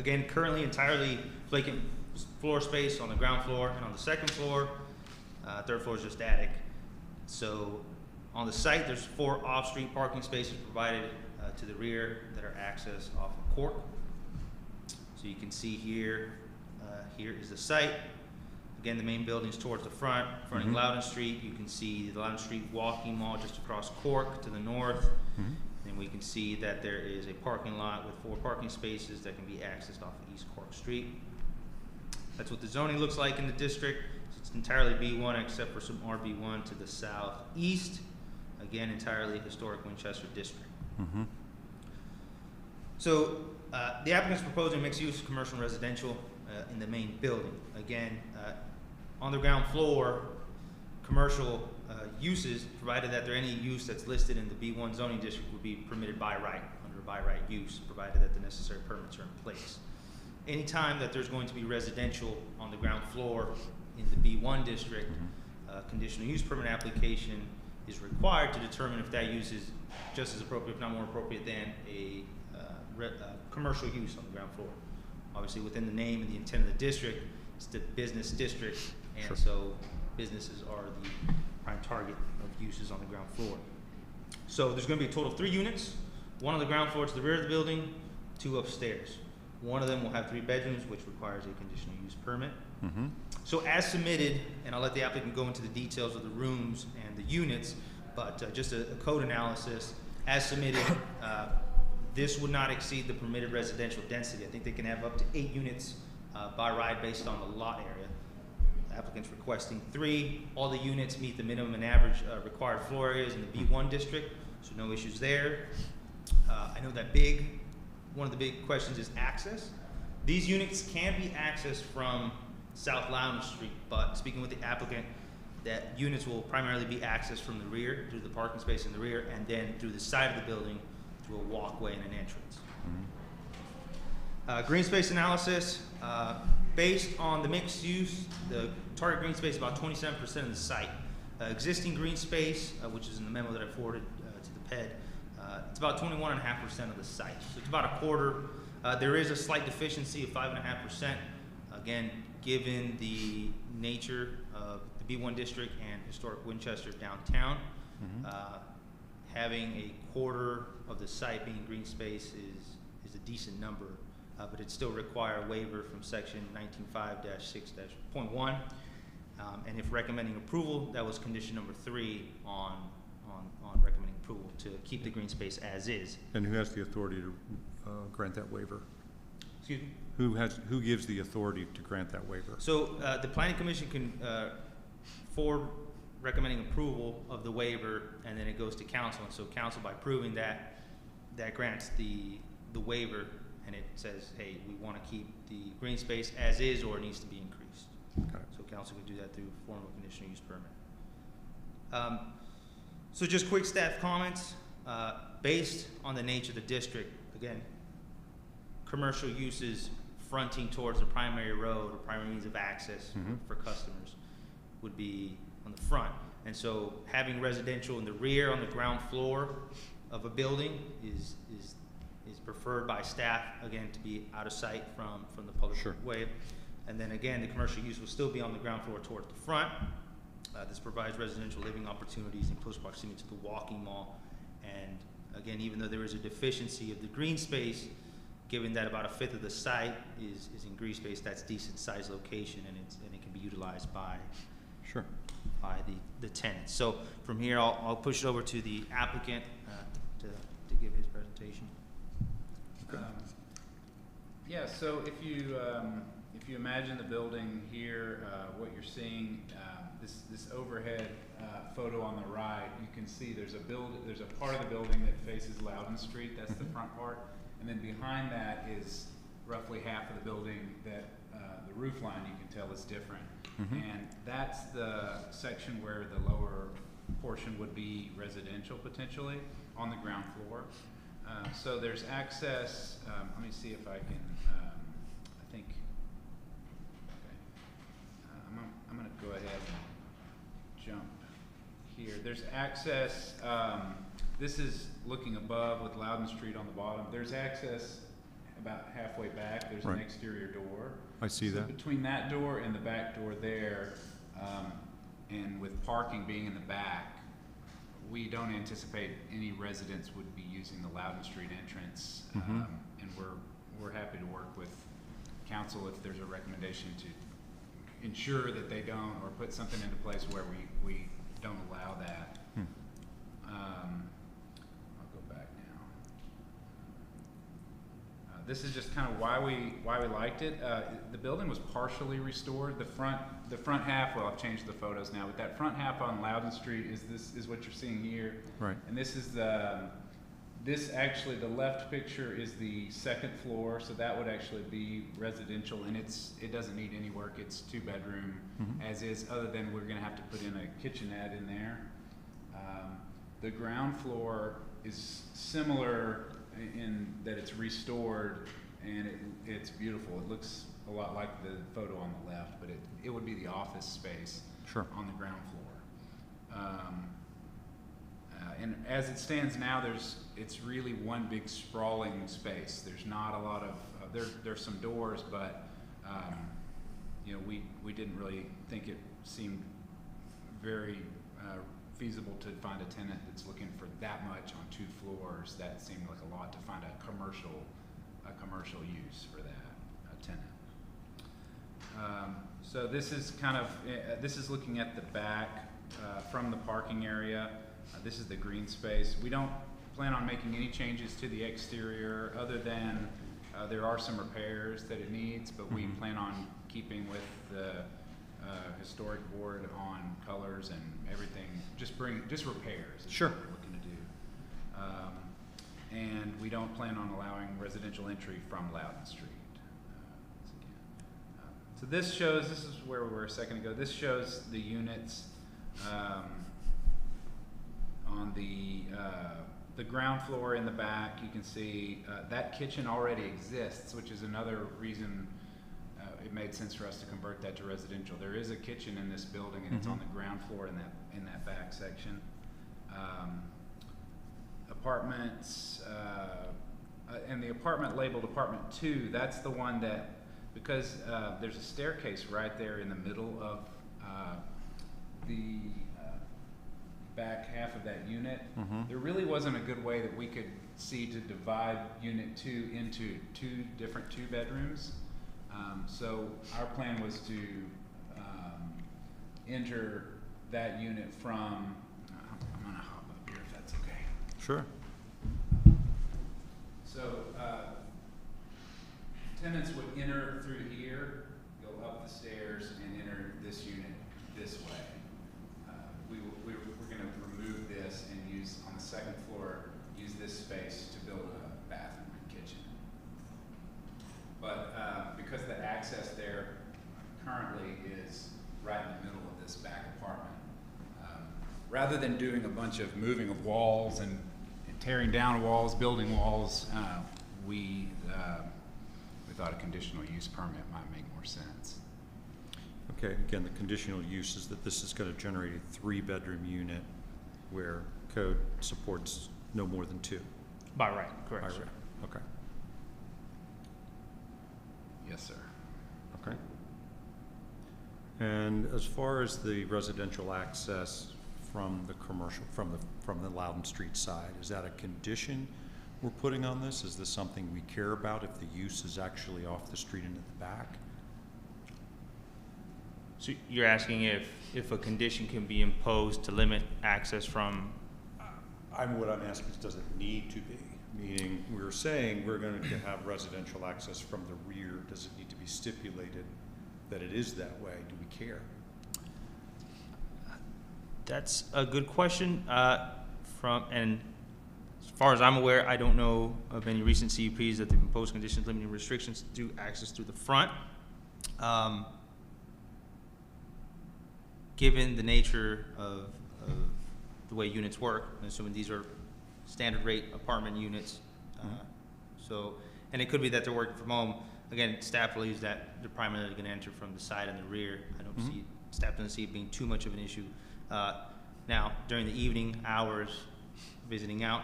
Again, currently entirely vacant floor space on the ground floor and on the second floor. Third floor is just attic. So on the site, there's 4 off-street parking spaces provided to the rear that are accessed off of Cork. So you can see here, here is the site. Again, the main building's towards the front, fronting Loudon Street. You can see the Loudon Street walking mall just across Cork to the north. And we can see that there is a parking lot with 4 parking spaces that can be accessed off of East Cork Street. That's what the zoning looks like in the district. It's entirely B1 except for some RB1 to the southeast. Again, entirely historic Winchester district. So the applicant's proposing mixed use commercial and residential in the main building. Again, on the ground floor, commercial uses, provided that there any use that's listed in the B1 zoning district, would be permitted by right, under by right use, provided that the necessary permits are in place. Anytime that there's going to be residential on the ground floor in the B1 district, conditional use permit application is required to determine if that use is just as appropriate, if not more appropriate, than a commercial use on the ground floor. Obviously, within the name and the intent of the district, it's the business district, and so businesses are the prime target of uses on the ground floor. So there's going to be a total of 3 units, 1 on the ground floor to the rear of the building, 2 upstairs. One of them will have 3 bedrooms, which requires a conditional use permit. So as submitted, and I'll let the applicant go into the details of the rooms and the units, but just a code analysis, as submitted, this would not exceed the permitted residential density. I think they can have up to 8 units by right based on the lot area. The applicant's requesting 3. All the units meet the minimum and average required floor areas in the B1 district, so no issues there. I know that one of the big questions is access. These units can be accessed from South Loudon Street, but speaking with the applicant, that units will primarily be accessed from the rear, through the parking space in the rear, and then through the side of the building through a walkway and an entrance. Green space analysis, based on the mixed use, the target green space is about 27% of the site. Existing green space, which is in the memo that I forwarded to the PED, it's about 21.5% of the site. So it's about a quarter. There is a slight deficiency of 5.5%. Again, given the nature of the B1 district and historic Winchester downtown, having a quarter of the site being green space is a decent number, but it still requires a waiver from section 19.5-6-.1. And if recommending approval, that was condition number 3 on recommending approval to keep the green space as is. And who has the authority to grant that waiver? Excuse me? Who gives the authority to grant that waiver? So the Planning Commission can, for recommending approval of the waiver, and then it goes to council. And so council, by approving that grants the waiver, and it says, hey, we want to keep the green space as is, or it needs to be increased. Got it. So council can do that through form of conditional use permit. So just quick staff comments. Based on the nature of the district, again, commercial uses fronting towards the primary road or primary means of access for customers would be on the front. And so having residential in the rear on the ground floor of a building is preferred by staff, again, to be out of sight from the public way. And then again, the commercial use will still be on the ground floor towards the front. This provides residential living opportunities in close proximity to the walking mall. And again, even though there is a deficiency of the green space, given that about 1/5 of the site is in green space, that's decent size location, and it can be utilized by the tenants. So from here, I'll push it over to the applicant to give his presentation. Okay. Yeah. So if you imagine the building here, what you're seeing, this overhead photo on the right, you can see there's a part of the building that faces Loudon Street. That's the front part. And then behind that is roughly half of the building that the roof line, you can tell, is different. And that's the section where the lower portion would be residential potentially on the ground floor. So there's access. Let me see if I can, I think, okay. I'm going to go ahead and jump here. There's access. This is looking above with Loudon Street on the bottom. There's access about halfway back, there's Right. an exterior door. I see So that. between that door and the back door there, and with parking being in the back, we don't anticipate any residents would be using the Loudon Street entrance. Mhm. And we're happy to work with council if there's a recommendation to ensure that they don't, or put something into place where we don't allow that. I'll go back now. This is just kind of why we liked it. The building was partially restored. The front half, well, I've changed the photos now, but that front half on Loudon Street is what you're seeing here. Right. And this is this actually, the left picture is the second floor, so that would actually be residential, and it doesn't need any work. It's 2-bedroom Mhm. as is, other than we're gonna have to put in a kitchenette in there. The ground floor is similar in that it's restored, and it's beautiful. It looks a lot like the photo on the left, but it would be the office space Sure. on the ground floor. And as it stands now, it's really one big sprawling space. There's not a lot of, there's some doors, but, you know, we didn't really think it seemed very feasible to find a tenant that's looking for that much on 2 floors. That seemed like a lot to find a commercial use for that, a tenant. So this is kind of, this is looking at the back from the parking area. This is the green space. We don't plan on making any changes to the exterior other than there are some repairs that it needs, but we Mhm. plan on keeping with the historic board on colors and everything. Just repairs is Sure. what we're looking to do. And we don't plan on allowing residential entry from Loudon Street. So this is where we were a second ago. This shows the units on the ground floor in the back. You can see that kitchen already exists, which is another reason it made sense for us to convert that to residential. There is a kitchen in this building, and it's on the ground floor in that back section. Apartments, and the apartment labeled apartment 2, that's the one that, because there's a staircase right there in the middle of the back half of that unit. Mhm. There really wasn't a good way that we could see to divide unit 2 into 2 different 2-bedrooms. So our plan was to enter that unit from, I'm gonna hop up here if that's okay. Sure. So tenants would enter through here, go up the stairs, and enter this unit this way. We're going to remove this and use, on the second floor, use this space to build a bathroom and kitchen. But because the access there currently is right in the middle of this back apartment, rather than doing a bunch of moving of walls and tearing down walls, building walls, we thought a conditional use permit might make more sense. Okay, again, the conditional use is that this is going to generate a 3-bedroom unit where code supports no more than 2. By right, correct. By sir. right. Okay. Yes, sir. Okay. And as far as the residential access from the commercial, from the Loudon Street side, is that a condition we're putting on this? Is this something we care about if the use is actually off the street and at the back? So you're asking if a condition can be imposed to limit access from, What I'm asking is, does it need to be? Meaning, we're saying we're going to have residential access from the rear. Does it need to be stipulated that it is that way? Do we care? that's a good question. And as far as I'm aware, I don't know of any recent CUPs that they've imposed conditions limiting restrictions to access through the front. Given the nature of the way units work, I'm assuming these are standard rate apartment units. And it could be that they're working from home. Again, staff believes that they're primarily going to enter from the side and the rear. I don't see, staff doesn't see it being too much of an issue. Now, during the evening hours, visiting out,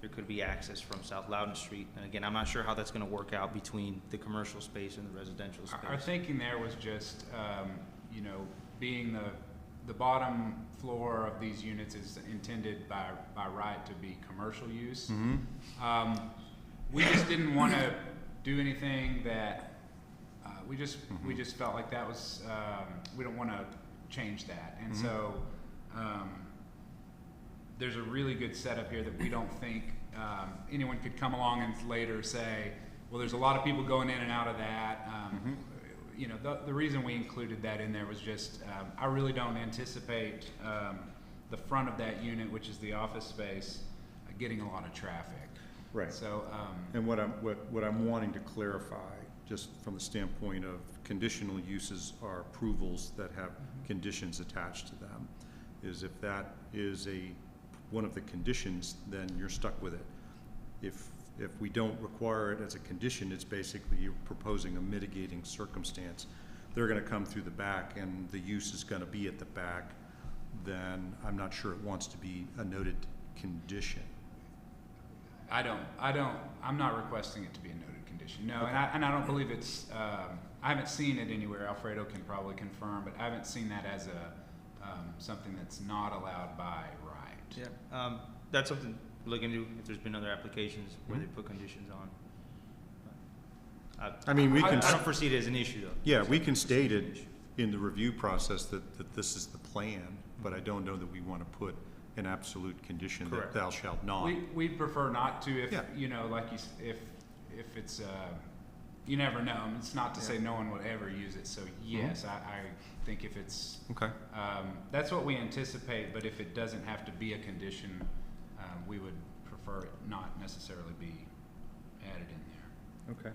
there could be access from South Loudon Street. And again, I'm not sure how that's gonna work out between the commercial space and the residential space. Our thinking there was just, you know, being the bottom floor of these units is intended by right to be commercial use. We just didn't want to do anything that, we just felt like that was, we don't want to change that. And so, there's a really good setup here that we don't think anyone could come along and later say, well, there's a lot of people going in and out of that. You know, the reason we included that in there was just, I really don't anticipate the front of that unit, which is the office space, getting a lot of traffic. Right. So, And what I'm wanting to clarify, just from the standpoint of conditional uses are approvals that have conditions attached to them, is if that is one of the conditions, then you're stuck with it. If we don't require it as a condition, it's basically you're proposing a mitigating circumstance. They're gonna come through the back and the use is gonna be at the back, then I'm not sure it wants to be a noted condition. I'm not requesting it to be a noted condition. No, Okay. and I don't believe it's, I haven't seen it anywhere. Alfredo can probably confirm, but I haven't seen that as something that's not allowed by right. Yeah, that's something to look into, if there's been other applications where they put conditions on. I mean, we I can, don't foresee it as an issue, though. yeah, we can state it in the review process that this is the plan, but I don't know that we want to put an absolute condition that Correct. thou shalt not. We'd prefer not to if, Yeah. you know, like if it's, you never know. I mean, it's not to say no one would ever use it. So yes, I think if it's, Okay, that's what we anticipate, but if it doesn't have to be a condition, we would prefer it not necessarily be added in there. okay.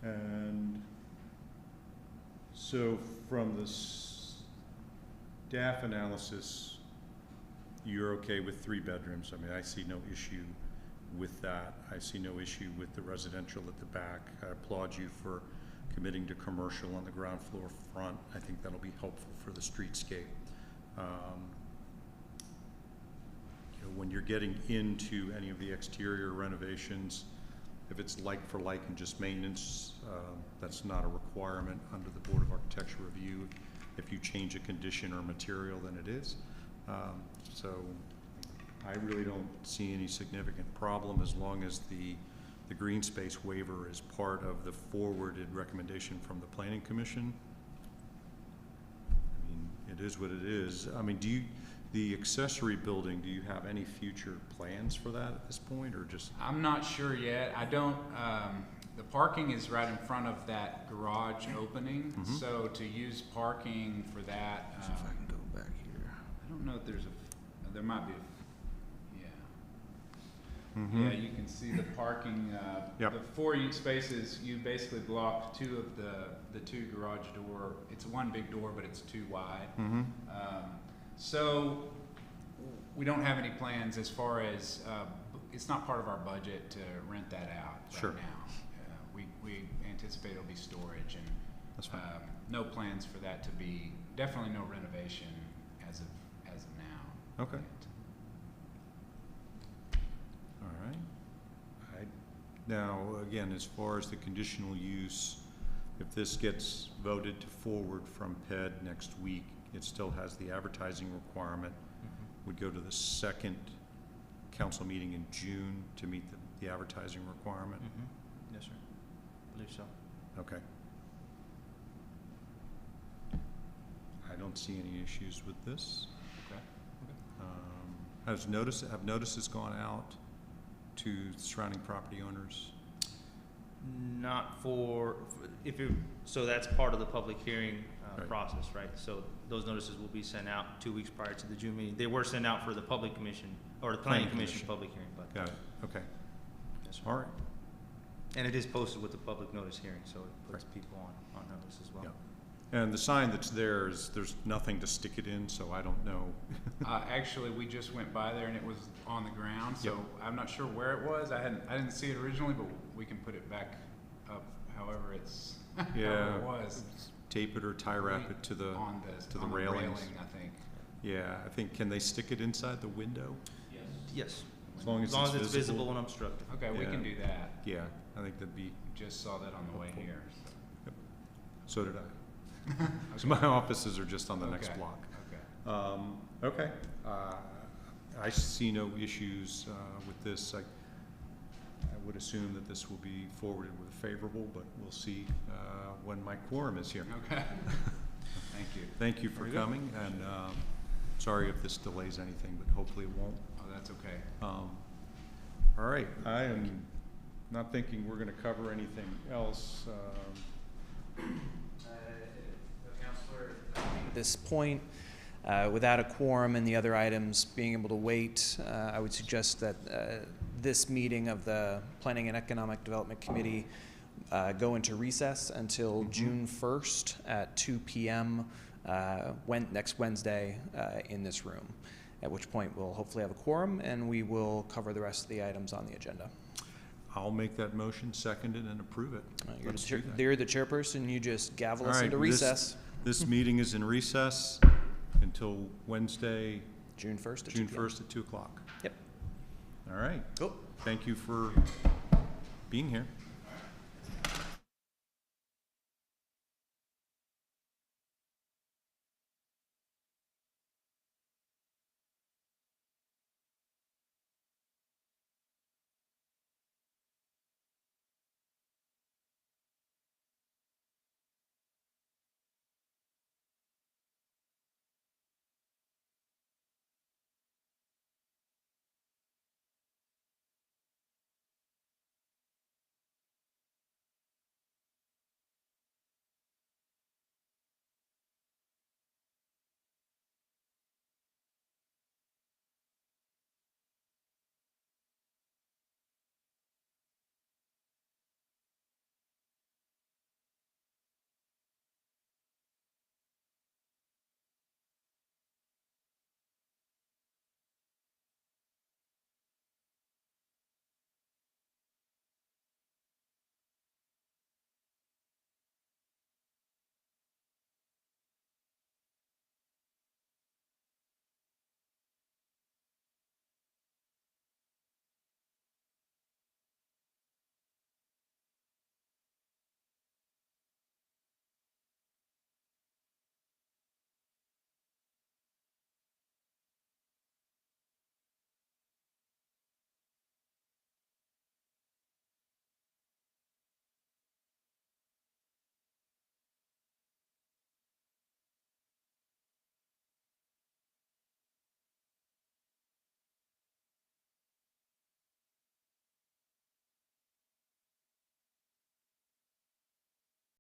And so from the staff analysis, you're okay with 3 bedrooms. I mean, I see no issue with that. I see no issue with the residential at the back. I applaud you for committing to commercial on the ground floor front. I think that'll be helpful for the streetscape. You know, when you're getting into any of the exterior renovations, if it's like for like and just maintenance, that's not a requirement under the Board of Architecture review. If you change a condition or material, then it is. So I really don't see any significant problem as long as the green space waiver is part of the forwarded recommendation from the Planning Commission. I mean, it is what it is. I mean, the accessory building, do you have any future plans for that at this point, or just? I'm not sure yet. I don't, the parking is right in front of that garage opening. So to use parking for that, See if I can go back here. I don't know if there's there might be yeah, you can see the parking, Yep. the 4 spaces, you basically block 2 of the 2 garage door. It's one big door, but it's 2 wide. So we don't have any plans as far as, it's not part of our budget to rent that out Sure. right now. We anticipate it'll be storage and That's fine. no plans for that to be, definitely no renovation as of now. Okay. All right. Now, again, as far as the conditional use, if this gets voted to forward from PED next week, it still has the advertising requirement. Would go to the second council meeting in June to meet the advertising requirement. Yes, sir. I believe so. Okay. I don't see any issues with this. Okay. Have notices gone out to surrounding property owners? Not for, so that's part of the public hearing Right. process, right? So those notices will be sent out 2 weeks prior to the June meeting. They were sent out for the public commission, or the planning commission public hearing, but. Got it, okay. Yes, sir. All right. And it is posted with the public notice hearing, so it puts people on notice as well. Yeah. And the sign that's there there's nothing to stick it in, so I don't know. Actually, we just went by there and it was on the ground, so Yep. I'm not sure where it was. I didn't see it originally, but we can put it back up however it's, Yeah. however it was. Tape it or tie wrap it to the, On to the railing, railings. I think. Yeah, I think, can they stick it inside the window? Yes. As long as As long as it's it's visible and obstructed. Okay, we Yeah. can do that. Yeah, I think that'd be, Just saw that on the way here, so did I. So my offices are just on the next Okay. block. Okay. Okay, I see no issues with this. I would assume that this will be forwarded with favorable, but we'll see when my quorum is here. Okay. Thank you. Thank you for Very good. coming, and sorry if this delays anything, but hopefully it won't. Oh, that's okay. All right, I am not thinking we're gonna cover anything else. Counselor, at this point, without a quorum and the other items being able to wait, I would suggest that this meeting of the Planning and Economic Development Committee go into recess until June 1st at 2 p.m. Next Wednesday in this room, at which point we'll hopefully have a quorum and we will cover the rest of the items on the agenda. I'll make that motion, second it, and approve it. Let's do that. You're the chairperson, you just gavel All us right, into recess. This meeting is in recess until Wednesday, June 1st at 2 June p.m. 1st at 2 o'clock. Yep. All right. Cool. Thank you for being here.